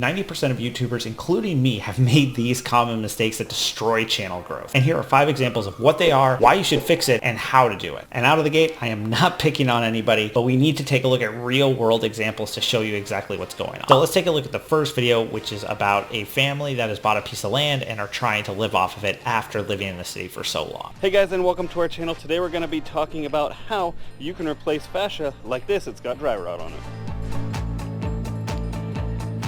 90% of YouTubers, including me, have made these common mistakes that destroy channel growth. And here are 5 examples of what they are, why you should fix it, and how to do it. And out of the gate, I am not picking on anybody, but we need to take a look at real world examples to show you exactly what's going on. So let's take a look at the first video, which is about a family that has bought a piece of land and are trying to live off of it after living in the city for so long. Hey guys, and welcome to our channel. Today we're going to be talking about how you can replace fascia like this. It's got dry rot on it.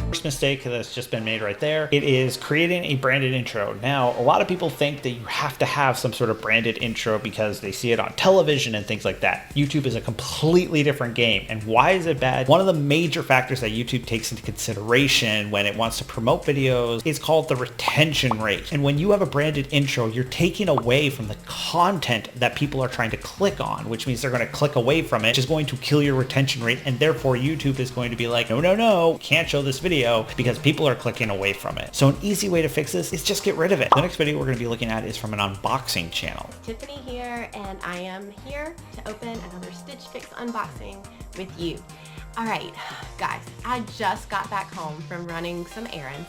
First mistake that's just been made right there, it is creating a branded intro. Now, a lot of people think that you have to have some sort of branded intro because they see it on television and things like that. YouTube is a completely different game. And why is it bad? One of the major factors that YouTube takes into consideration when it wants to promote videos is called the retention rate. And when you have a branded intro, you're taking away from the content that people are trying to click on, which means they're going to click away from it, which is going to kill your retention rate. And therefore YouTube is going to be like, no, can't show this video because people are clicking away from it. So an easy way to fix this is just get rid of it. The next video we're going to be looking at is from an unboxing channel. Tiffany here, and I am here to open another Stitch Fix unboxing with you. All right, guys, I just got back home from running some errands,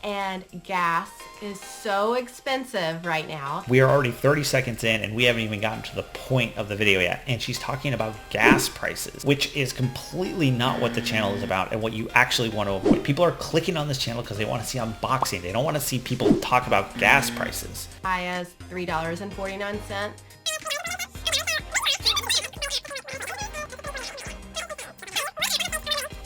and gas is so expensive right now. We are already 30 seconds in and we haven't even gotten to the point of the video yet. And she's talking about gas prices, which is completely not what the channel is about and what you actually want to avoid. People are clicking on this channel because they want to see unboxing. They don't want to see people talk about gas prices. High as $3.49.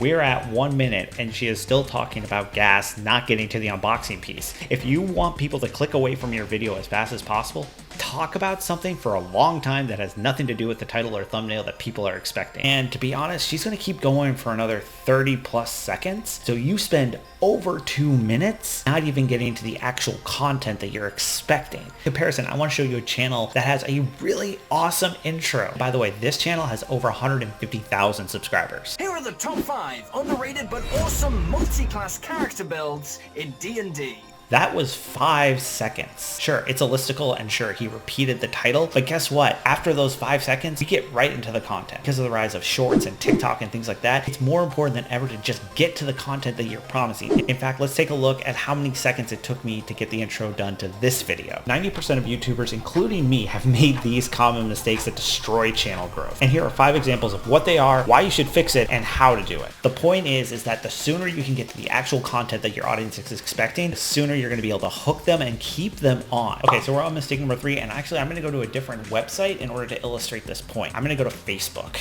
We're at 1 minute and she is still talking about gas, not getting to the unboxing piece. If you want people to click away from your video as fast as possible, talk about something for a long time that has nothing to do with the title or thumbnail that people are expecting. And to be honest, she's going to keep going for another 30 plus seconds. So you spend over 2 minutes not even getting to the actual content that you're expecting. In comparison, I want to show you a channel that has a really awesome intro. By the way, this channel has over 150,000 subscribers. Here are the top 5 underrated but awesome multi-class character builds in D&D. That was 5 seconds. Sure, it's a listicle and sure, he repeated the title, but guess what? After those 5 seconds, we get right into the content. Because of the rise of shorts and TikTok and things like that, it's more important than ever to just get to the content that you're promising. In fact, let's take a look at how many seconds it took me to get the intro done to this video. 90% of YouTubers, including me, have made these common mistakes that destroy channel growth. And here are 5 examples of what they are, why you should fix it, and how to do it. The point is that the sooner you can get to the actual content that your audience is expecting, the sooner you're going to be able to hook them and keep them on. Okay, so we're on mistake number 3, and actually I'm going to go to a different website in order to illustrate this point. I'm going to go to Facebook.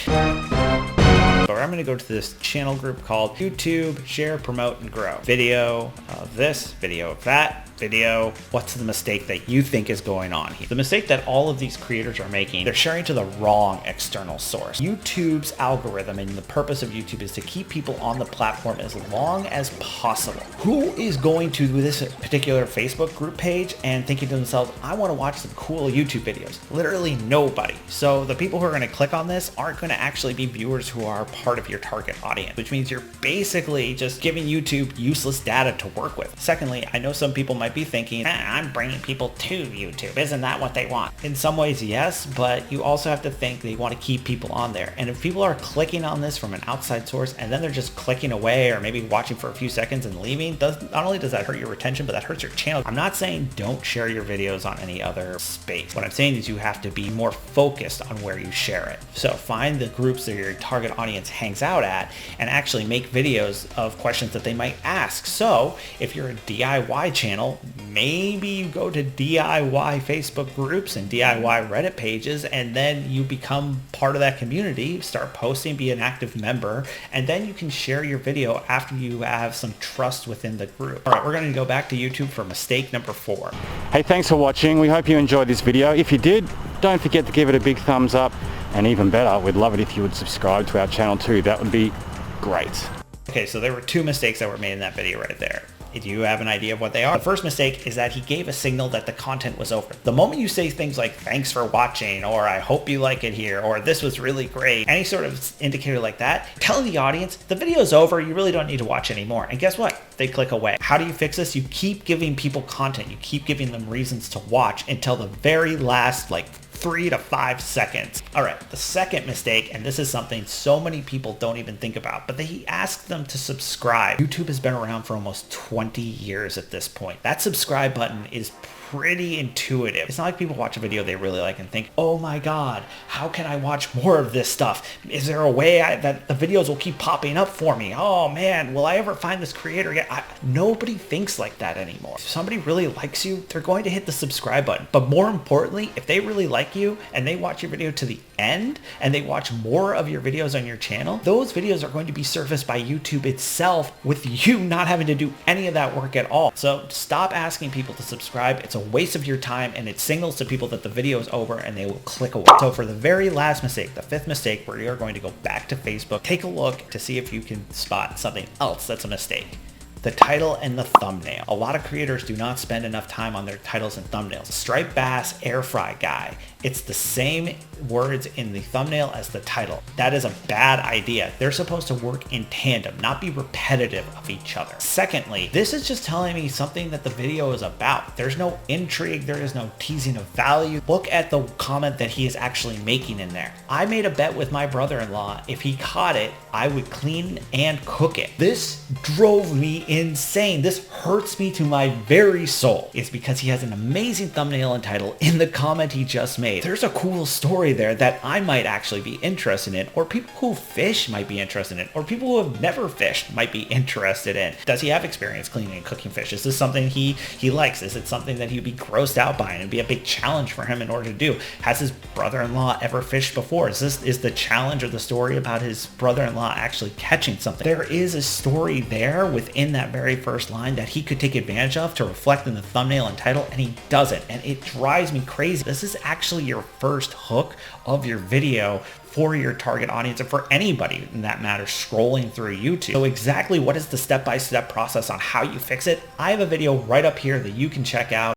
Or I'm going to go to this channel group called YouTube Share, Promote, and Grow. Video of this, video of that, video. What's the mistake that you think is going on here? The mistake that all of these creators are making, they're sharing to the wrong external source. YouTube's algorithm and the purpose of YouTube is to keep people on the platform as long as possible. Who is going to this particular Facebook group page and thinking to themselves, I want to watch some cool YouTube videos? Literally nobody. So the people who are going to click on this aren't going to actually be viewers who are part of your target audience, which means you're basically just giving YouTube useless data to work with. Secondly, I know some people might be thinking, I'm bringing people to YouTube. Isn't that what they want? In some ways, yes, but you also have to think they want to keep people on there. And if people are clicking on this from an outside source and then they're just clicking away or maybe watching for a few seconds and leaving, not only does that hurt your retention, but that hurts your channel. I'm not saying don't share your videos on any other space. What I'm saying is you have to be more focused on where you share it. So find the groups that your target audience hangs out at and actually make videos of questions that they might ask. So if you're a DIY channel, maybe you go to DIY Facebook groups and DIY Reddit pages, and then you become part of that community, start posting, be an active member, and then you can share your video after you have some trust within the group. All right, we're going to go back to YouTube for mistake number 4. Hey, thanks for watching. We hope you enjoyed this video. If you did, don't forget to give it a big thumbs up, and even better, we'd love it if you would subscribe to our channel too. That would be great. Okay, so there were 2 mistakes that were made in that video right there. Do you have an idea of what they are? The first mistake is that he gave a signal that the content was over. The moment you say things like, thanks for watching, or I hope you like it here, or this was really great, any sort of indicator like that, tell the audience the video's over, you really don't need to watch anymore. And guess what? They click away. How do you fix this? You keep giving people content. You keep giving them reasons to watch until the very last, 3 to 5 seconds. All right, the second mistake, and this is something so many people don't even think about, but he asked them to subscribe. YouTube has been around for almost 20 years at this point. That subscribe button is pretty intuitive. It's not like people watch a video they really like and think, oh my god, how can I watch more of this stuff? Is there a way that the videos will keep popping up for me? Oh man, will I ever find this creator again? Nobody thinks like that anymore. If somebody really likes you, they're going to hit the subscribe button. But more importantly, if they really like you and they watch your video to the end and they watch more of your videos on your channel, those videos are going to be surfaced by YouTube itself with you not having to do any of that work at all. So stop asking people to subscribe. It's a waste of your time, and it signals to people that the video is over and they will click away. So for the very last mistake, the fifth mistake, where you're going to go back to Facebook, take a look to see if you can spot something else that's a mistake. The title and the thumbnail. A lot of creators do not spend enough time on their titles and thumbnails. Striped Bass Air Fry Guy. It's the same words in the thumbnail as the title. That is a bad idea. They're supposed to work in tandem, not be repetitive of each other. Secondly, this is just telling me something that the video is about. There's no intrigue. There is no teasing of value. Look at the comment that he is actually making in there. I made a bet with my brother-in-law. If he caught it, I would clean and cook it. This drove me insane. This hurts me to my very soul. It's because he has an amazing thumbnail and title in the comment he just made. There's a cool story there that I might actually be interested in, or people who fish might be interested in, or people who have never fished might be interested in. Does he have experience cleaning and cooking fish? Is this something he likes? Is it something that he'd be grossed out by and it'd be a big challenge for him in order to do? Has his brother-in-law ever fished before? Is the challenge or the story about his brother-in-law actually catching something? There is a story there within that very first line that he could take advantage of to reflect in the thumbnail and title, and he doesn't, and it drives me crazy. This is actually your first hook of your video for your target audience, and for anybody in that matter scrolling through YouTube. So exactly what is the step-by-step process on how you fix it? I have a video right up here that you can check out.